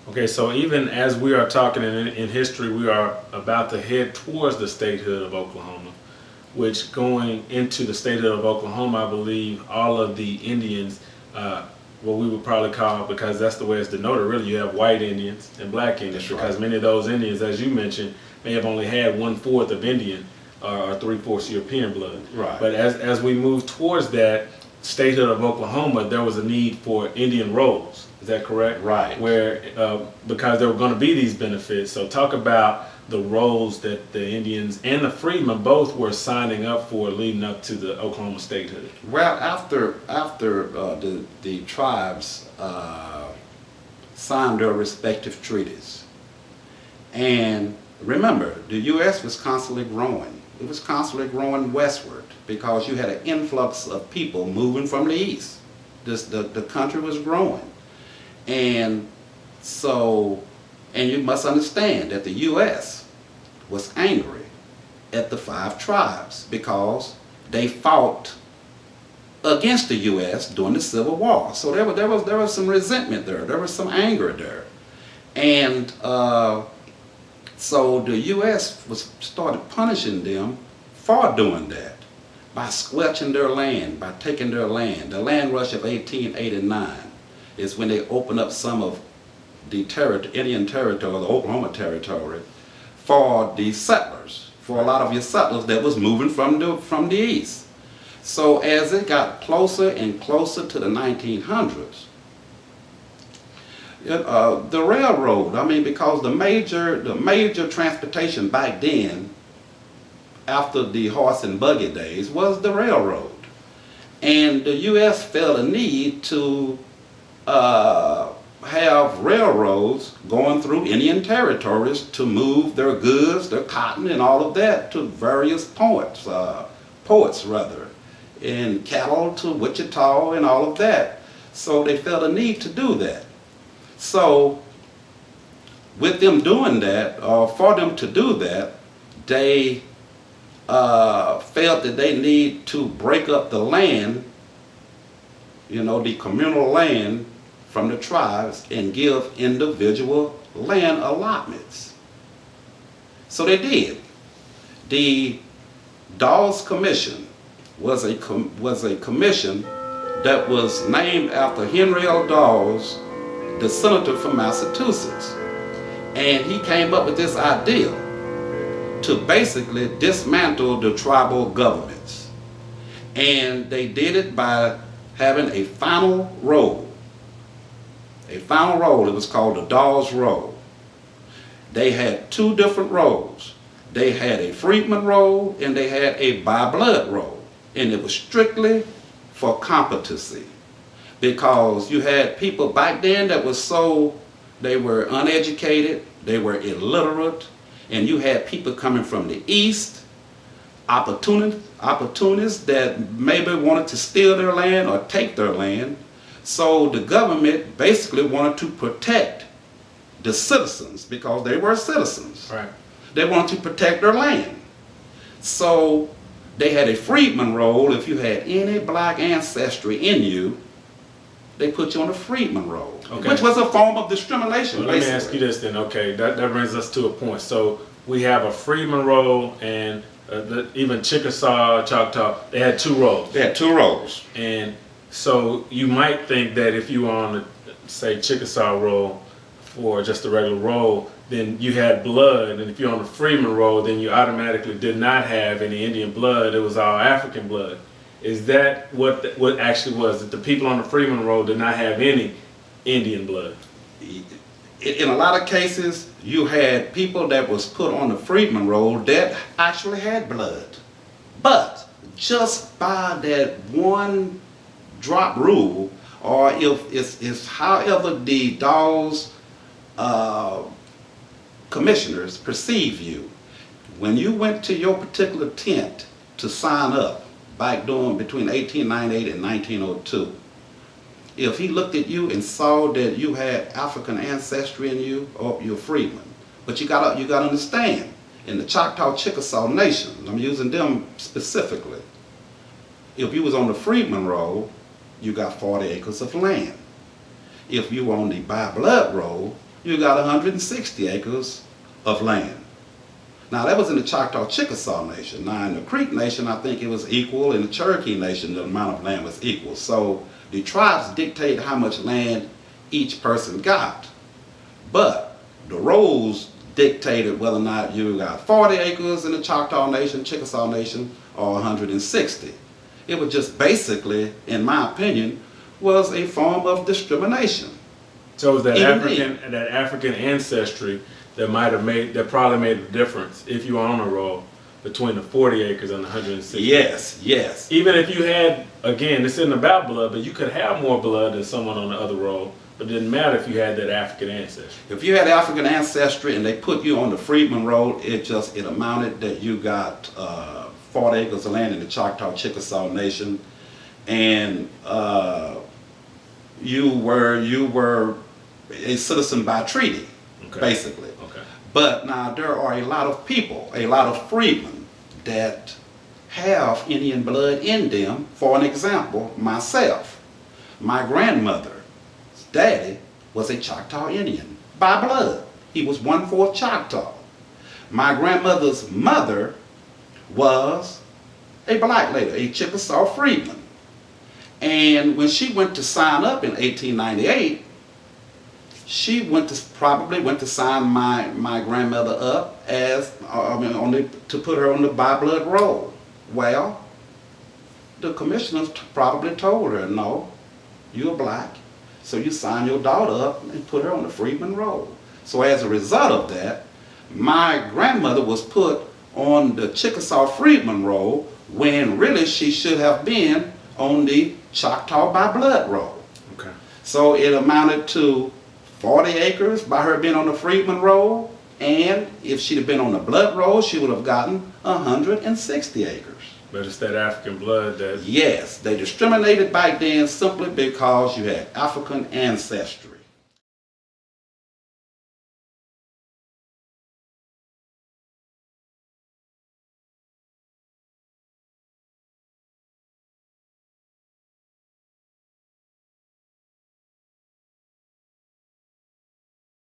Okay, so even as we are talking in history, we are about to head towards the statehood of Oklahoma, which going into the statehood of Oklahoma, I believe all of the Indians, what we would probably call, because that's the way it's denoted, really, you have white Indians and black Indians, That's because right. many of those Indians, as you mentioned, may have only had 1/4 of Indian or 3/4 European blood. Right. But as we move towards that statehood of Oklahoma, there was a need for Indian rolls. Is that correct? Right. Where because there were going to be these benefits. So talk about the roles that the Indians and the freedmen both were signing up for leading up to the Oklahoma statehood. Well, after the tribes signed their respective treaties, and remember, the U.S. was constantly growing. It was constantly growing westward because you had an influx of people moving from the east. The country was growing. And so, and you must understand that the U.S. was angry at the 5 tribes because they fought against the U.S. during the Civil War. So there was some resentment there. There was some anger there. And so the U.S. started punishing them for doing that by squelching their land, by taking their land. The land rush of 1889 is when they opened up some of the Indian territory, the Oklahoma territory, for the settlers, for a lot of your settlers that was moving from the east. So as it got closer and closer to the 1900s, the railroad, I mean, because the major transportation back then, after the horse and buggy days, was the railroad. And the U.S. felt a need to have railroads going through Indian territories to move their goods, their cotton, and all of that to various ports, and cattle to Wichita and all of that. So they felt a need to do that. So with them doing that, or for them to do that, they felt that they need to break up the land, the communal land from the tribes and give individual land allotments. So they did. The Dawes Commission was a commission that was named after Henry L. Dawes, the senator from Massachusetts. And he came up with this idea to basically dismantle the tribal governments. And they did it by having a final roll. A final roll, it was called the Dawes Roll. They had 2 different rolls. They had a freedman roll and they had a by blood roll. And it was strictly for competency. Because you had people back then that was they were uneducated, they were illiterate, and you had people coming from the east, opportunists that maybe wanted to steal their land or take their land. So the government basically wanted to protect the citizens because they were citizens. Right. They wanted to protect their land. So they had a freedman roll. If you had any black ancestry in you, they put you on the freedman roll, Okay. which was a form of discrimination. Well, let me ask you this then. Okay, that brings us to a point. So we have a freedman roll and even Chickasaw, Choctaw, they had 2 rolls. They had 2 rolls. And so you might think that if you were on the, say, Chickasaw roll for just a regular roll, then you had blood, and if you're on the freedman roll, then you automatically did not have any Indian blood. It was all African blood. Is that what actually was? That the people on the freedman roll did not have any Indian blood? In a lot of cases, you had people that was put on the freedman roll that actually had blood. But just by that one drop rule, or if it's however the Dawes commissioners perceive you, when you went to your particular tent to sign up back between 1898 and 1902, if he looked at you and saw that you had African ancestry in you, or you're freedman. But you gotta understand, in the Choctaw Chickasaw Nation, I'm using them specifically, if you was on the freedman roll, you got 40 acres of land. If you were on the by blood roll, you got 160 acres of land. Now that was in the Choctaw Chickasaw Nation. Now in the Creek Nation, I think it was equal. In the Cherokee Nation, the amount of land was equal. So the tribes dictate how much land each person got. But the rolls dictated whether or not you got 40 acres in the Choctaw Nation, Chickasaw Nation, or 160. It was just basically, in my opinion, was a form of discrimination. So it was that Even African ancestry that probably made a difference if you were on a roll between the 40 acres and the 160. Yes, yes. Even if you had, again, this isn't about blood, but you could have more blood than someone on the other roll, but it didn't matter if you had that African ancestry. If you had African ancestry and they put you on the Freedman roll, it amounted that you got 40 acres of land in the Choctaw Chickasaw Nation, and you were a citizen by treaty, Okay. basically. Okay. But now there are a lot of people, a lot of freedmen that have Indian blood in them. For an example, myself. My grandmother's daddy was a Choctaw Indian by blood. He was 1/4 Choctaw. My grandmother's mother was a black lady, a Chicasaw Freedman. And when she went to sign up in 1898, she probably went to sign my grandmother up as to put her on the by blood roll. Well, the commissioners probably told her, no, you're black, so you sign your daughter up and put her on the Freedman roll. So as a result of that, my grandmother was put on the Chickasaw Freedman roll when really she should have been on the Choctaw by blood roll. Okay. So it amounted to 40 acres by her being on the Freedman roll, and if she'd have been on the blood roll, she would have gotten 160 acres. But it's that African blood that... Yes, they discriminated back then simply because you had African ancestry.